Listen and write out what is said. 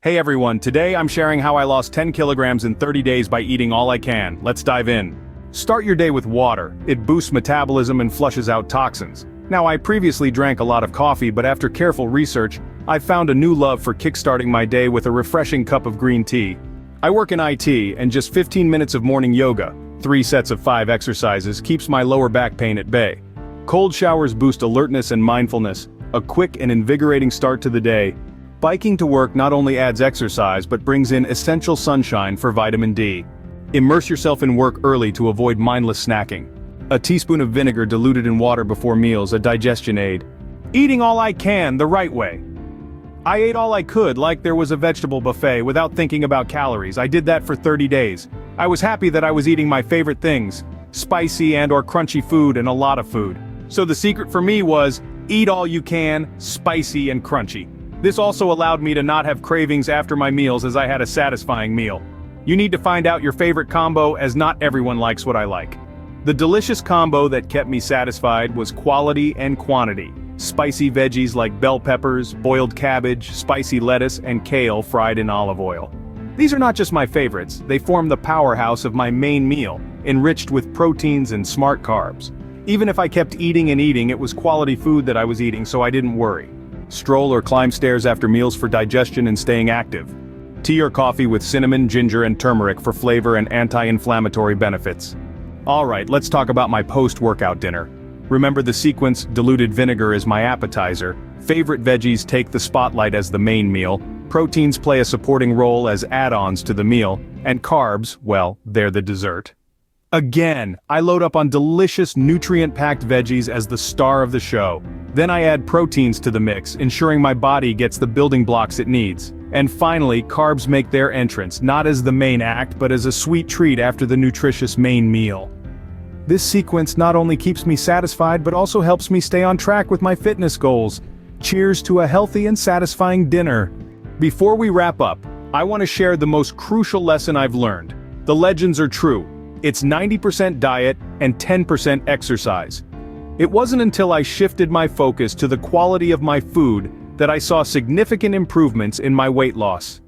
Hey everyone, today I'm sharing how I lost 10 kilograms in 30 days by eating all I can. Let's dive in. Start your day with water. It boosts metabolism and flushes out toxins. Now, I previously drank a lot of coffee, but after careful research, I found a new love for kickstarting my day with a refreshing cup of green tea. I work in IT, and just 15 minutes of morning yoga, 3 sets of 5 exercises, keeps my lower back pain at bay. Cold showers boost alertness and mindfulness, a quick and invigorating start to the day. Biking to work not only adds exercise but brings in essential sunshine for vitamin D. Immerse yourself in work early to avoid mindless snacking. A teaspoon of vinegar diluted in water before meals, a digestion aid. Eating all I can the right way. I ate all I could like there was a vegetable buffet without thinking about calories. I did that for 30 days. I was happy that I was eating my favorite things, spicy and/or crunchy food and a lot of food. So the secret for me was, eat all you can, spicy and crunchy. This also allowed me to not have cravings after my meals as I had a satisfying meal. You need to find out your favorite combo, as not everyone likes what I like. The delicious combo that kept me satisfied was quality and quantity. Spicy veggies like bell peppers, boiled cabbage, spicy lettuce, and kale fried in olive oil. These are not just my favorites, they form the powerhouse of my main meal, enriched with proteins and smart carbs. Even if I kept eating and eating, it was quality food that I was eating, so I didn't worry. Stroll or climb stairs after meals for digestion and staying active. Tea or coffee with cinnamon, ginger, and turmeric for flavor and anti-inflammatory benefits. Alright, let's talk about my post-workout dinner. Remember the sequence: diluted vinegar is my appetizer, favorite veggies take the spotlight as the main meal, proteins play a supporting role as add-ons to the meal, and carbs, well, they're the dessert. Again, I load up on delicious nutrient-packed veggies as the star of the show. Then I add proteins to the mix, ensuring my body gets the building blocks it needs. And finally, carbs make their entrance, not as the main act but as a sweet treat after the nutritious main meal. This sequence not only keeps me satisfied but also helps me stay on track with my fitness goals. Cheers to a healthy and satisfying dinner. Before we wrap up, I want to share the most crucial lesson I've learned. The legends are true. It's 90% diet and 10% exercise. It wasn't until I shifted my focus to the quality of my food that I saw significant improvements in my weight loss.